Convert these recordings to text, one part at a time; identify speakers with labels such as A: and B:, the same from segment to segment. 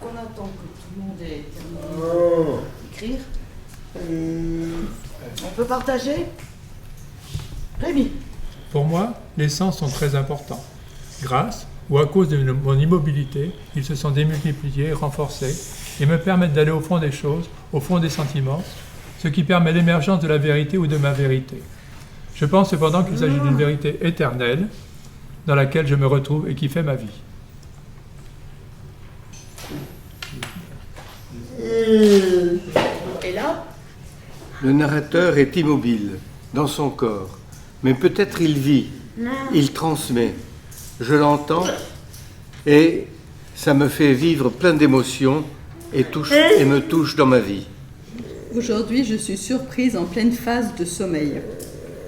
A: On attend que tout le monde ait terminé d'écrire. On peut partager? Rémi.
B: Pour moi, les sens sont très importants. Grâce ou à cause de mon immobilité, ils se sont démultipliés, renforcés et me permettent d'aller au fond des choses, au fond des sentiments, ce qui permet l'émergence de la vérité ou de ma vérité. Je pense cependant qu'il s'agit d'une vérité éternelle dans laquelle je me retrouve et qui fait ma vie.
A: Et là?
C: Le narrateur est immobile dans son corps, mais peut-être il vit, il transmet. Je l'entends et ça me fait vivre plein d'émotions et me touche dans ma vie.
D: Aujourd'hui, je suis surprise en pleine phase de sommeil.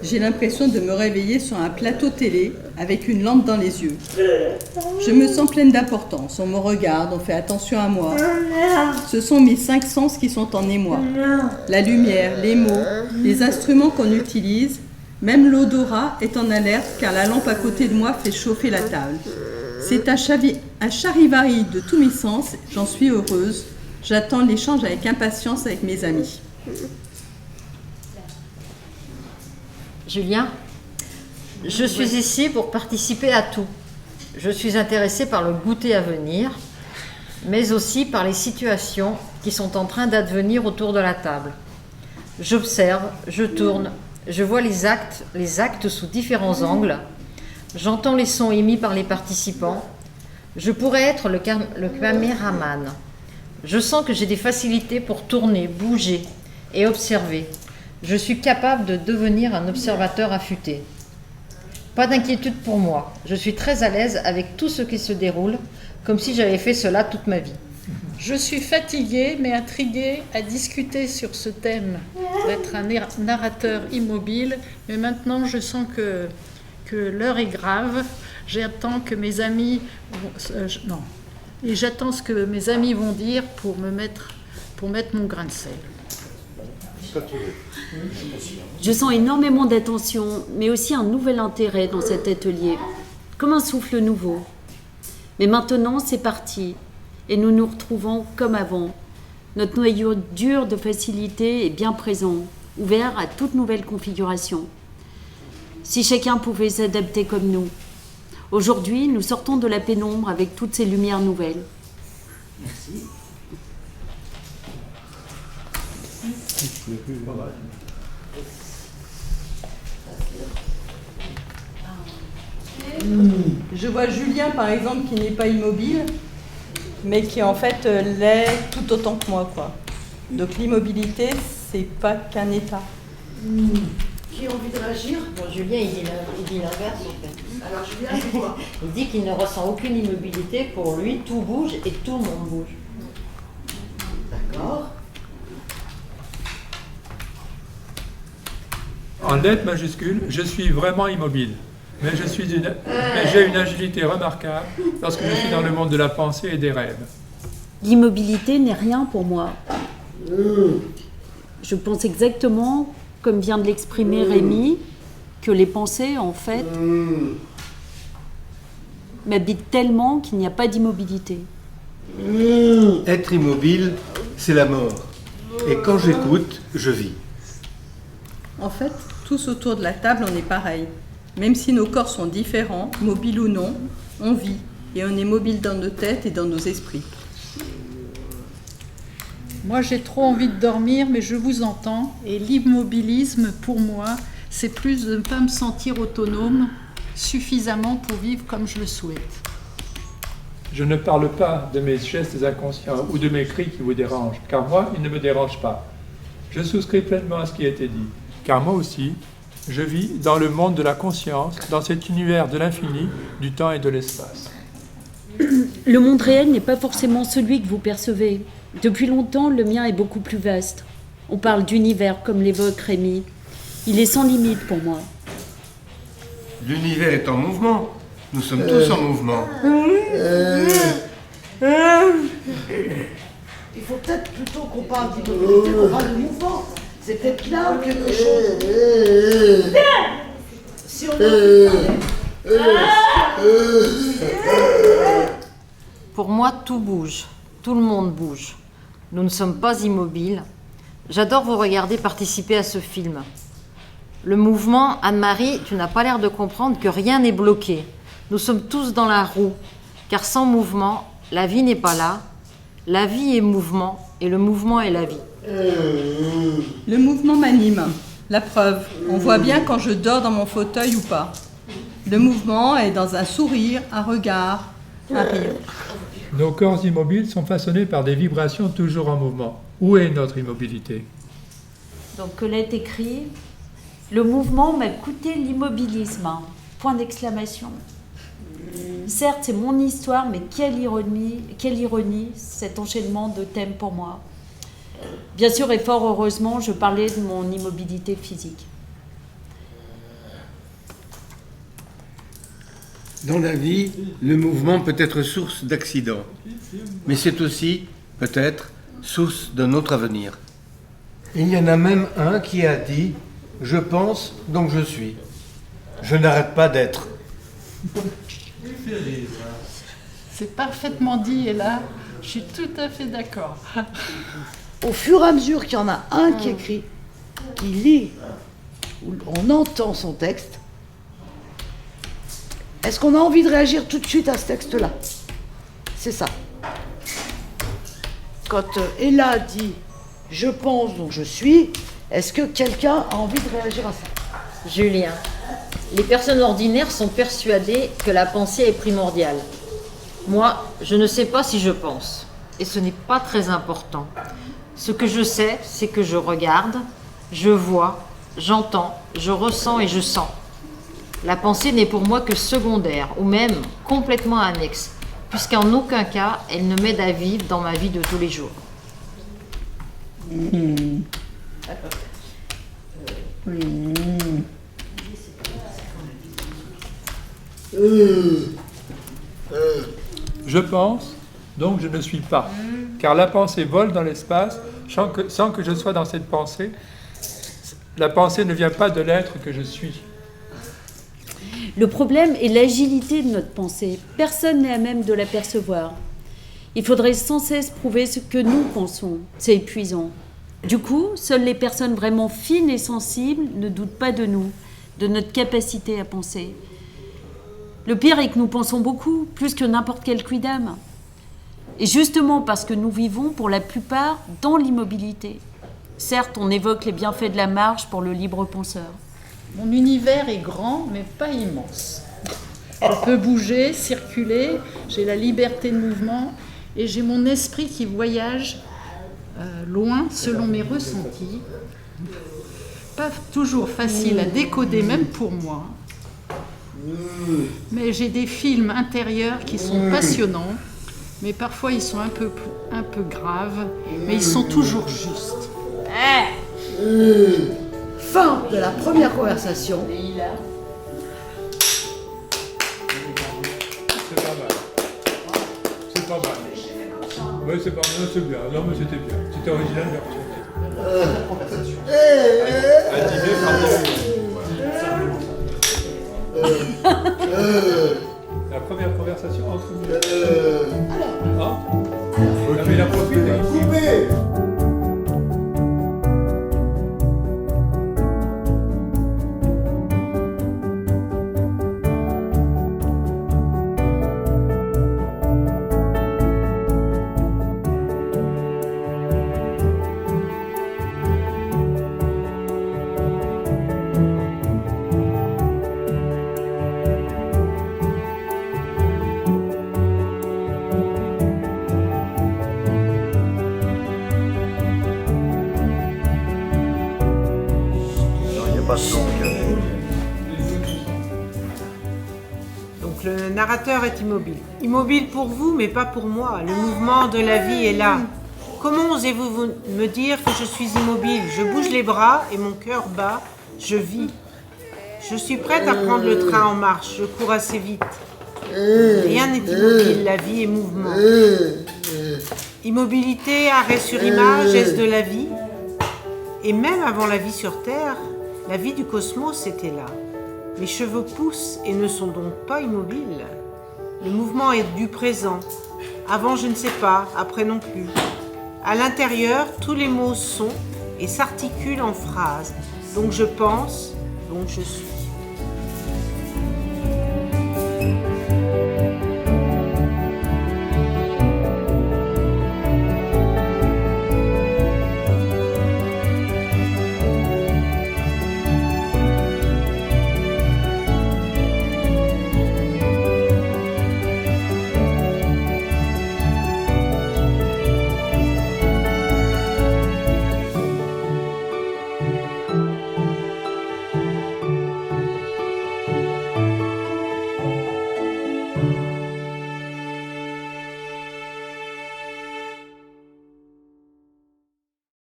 D: J'ai l'impression de me réveiller sur un plateau télé avec une lampe dans les yeux. Je me sens pleine d'importance. On me regarde, on fait attention à moi. Ce sont mes 5 sens qui sont en émoi. La lumière, les mots, les instruments qu'on utilise, même l'odorat est en alerte car la lampe à côté de moi fait chauffer la table. C'est un charivari de tous mes sens. J'en suis heureuse. J'attends l'échange avec impatience avec mes amis.
E: Julien, je suis ici pour participer à tout. Je suis intéressée par le goûter à venir, mais aussi par les situations qui sont en train d'advenir autour de la table. J'observe, je tourne, je vois les actes sous différents angles, j'entends les sons émis par les participants. Je pourrais être le caméraman. Je sens que j'ai des facilités pour tourner, bouger et observer. Je suis capable de devenir un observateur affûté. Pas d'inquiétude pour moi. Je suis très à l'aise avec tout ce qui se déroule, comme si j'avais fait cela toute ma vie.
F: Je suis fatiguée mais intriguée à discuter sur ce thème d'être un narrateur immobile. Mais maintenant, je sens que l'heure est grave. J'attends que mes amis... Et j'attends ce que mes amis vont dire pour mettre mon grain de sel.
G: Je sens énormément d'attention, mais aussi un nouvel intérêt dans cet atelier, comme un souffle nouveau. Mais maintenant, c'est parti, et nous nous retrouvons comme avant. Notre noyau dur de facilité est bien présent, ouvert à toute nouvelle configuration. Si chacun pouvait s'adapter comme nous. Aujourd'hui, nous sortons de la pénombre avec toutes ces lumières nouvelles.
A: Merci.
D: Je vois Julien, par exemple, qui n'est pas immobile, mais qui en fait l'est tout autant que moi, quoi. Donc l'immobilité, c'est pas qu'un état.
A: Qui a envie de réagir?
E: Bon, Julien, il dit l'inverse en fait.
A: Alors Julien, c'est quoi?
E: Il dit qu'il ne ressent aucune immobilité. Pour lui, tout bouge et tout le monde bouge.
A: D'accord.
B: En lettres majuscules, je suis vraiment immobile. Mais j'ai une agilité remarquable lorsque je suis dans le monde de la pensée et des rêves.
G: L'immobilité n'est rien pour moi. Je pense exactement, comme vient de l'exprimer Rémi, que les pensées, en fait, m'habitent tellement qu'il n'y a pas d'immobilité.
C: Être immobile, c'est la mort. Et quand j'écoute, je vis.
D: En fait, tous autour de la table, on est pareil. Même si nos corps sont différents, mobiles ou non, on vit et on est mobile dans nos têtes et dans nos esprits.
F: Moi, j'ai trop envie de dormir, mais je vous entends. Et l'immobilisme, pour moi, c'est plus de ne pas me sentir autonome suffisamment pour vivre comme je le souhaite.
B: Je ne parle pas de mes gestes inconscients ou de mes cris qui vous dérangent, car moi, ils ne me dérangent pas. Je souscris pleinement à ce qui a été dit, car moi aussi, je vis dans le monde de la conscience, dans cet univers de l'infini, du temps et de l'espace.
G: Le monde réel n'est pas forcément celui que vous percevez. Depuis longtemps, le mien est beaucoup plus vaste. On parle d'univers, comme l'évoque Rémi. Il est sans limite pour moi.
C: L'univers est en mouvement. Nous sommes tous en mouvement.
A: Il faut peut-être plutôt qu'on parle d'immobilité, qu'on parle de mouvement. C'est peut-être là quelque chose. Si on
E: Pour moi, tout bouge. Tout le monde bouge. Nous ne sommes pas immobiles. J'adore vous regarder participer à ce film. Le mouvement, Anne-Marie, tu n'as pas l'air de comprendre que rien n'est bloqué. Nous sommes tous dans la roue, car sans mouvement, la vie n'est pas là. La vie est mouvement, et le mouvement est la vie.
D: Le mouvement m'anime. La preuve, on voit bien quand je dors dans mon fauteuil ou pas. Le mouvement est dans un sourire, un regard, un rire.
B: Nos corps immobiles sont façonnés par des vibrations toujours en mouvement. Où est notre immobilité?
G: Donc Colette écrit « Le mouvement m'a coûté l'immobilisme ». Point d'exclamation. Certes, c'est mon histoire, mais quelle ironie cet enchaînement de thèmes pour moi. Bien sûr et fort heureusement, je parlais de mon immobilité physique.
C: Dans la vie, le mouvement peut être source d'accidents, mais c'est aussi, peut-être, source d'un autre avenir. Il y en a même un qui a dit « Je pense, donc je suis. Je n'arrête pas d'être. »
F: C'est parfaitement dit, et là, je suis tout à fait d'accord.
A: Au fur et à mesure qu'il y en a un qui écrit, qui lit, où on entend son texte, est-ce qu'on a envie de réagir tout de suite à ce texte-là? C'est ça. Quand Ella dit « je pense, donc je suis », est-ce que quelqu'un a envie de réagir à ça?
E: Julien, les personnes ordinaires sont persuadées que la pensée est primordiale. Moi, je ne sais pas si je pense, et ce n'est pas très important. Ce que je sais, c'est que je regarde, je vois, j'entends, je ressens et je sens. La pensée n'est pour moi que secondaire, ou même complètement annexe, puisqu'en aucun cas, elle ne m'aide à vivre dans ma vie de tous les jours.
B: Je pense, donc je ne suis pas. Car la pensée vole dans l'espace sans que je sois dans cette pensée. La pensée ne vient pas de l'être que je suis.
G: Le problème est l'agilité de notre pensée. Personne n'est à même de l'apercevoir. Il faudrait sans cesse prouver ce que nous pensons. C'est épuisant. Du coup, seules les personnes vraiment fines et sensibles ne doutent pas de nous, de notre capacité à penser. Le pire est que nous pensons beaucoup, plus que n'importe quel quidam. Et justement parce que nous vivons pour la plupart dans l'immobilité. Certes, on évoque les bienfaits de la marche pour le libre penseur.
F: Mon univers est grand, mais pas immense. Je peux bouger, circuler, j'ai la liberté de mouvement et j'ai mon esprit qui voyage loin selon mes ressentis. Pas toujours facile à décoder, même pour moi. Mais j'ai des films intérieurs qui sont passionnants, mais parfois ils sont un peu graves, mais ils sont toujours justes.
A: Fin de la première conversation.
B: C'est pas mal. C'est pas mal. Oui, c'est pas mal, c'est bien. Non, mais c'était bien. C'était original, mais un dîner par la première conversation entre nous. Hein? Mais la profite,
H: passe donc.
I: Donc le narrateur est immobile. Immobile pour vous, mais pas pour moi. Le mouvement de la vie est là. Comment osez-vous me dire que je suis immobile? Je bouge les bras et mon cœur bat. Je vis. Je suis prête à prendre le train en marche. Je cours assez vite. Rien n'est immobile. La vie est mouvement. Immobilité, arrêt sur image, est-ce de la vie? Et même avant la vie sur Terre, la vie du cosmos était là. Mes cheveux poussent et ne sont donc pas immobiles. Le mouvement est du présent. Avant, je ne sais pas, après non plus. À l'intérieur, tous les mots sont et s'articulent en phrases. Donc je pense, donc je suis.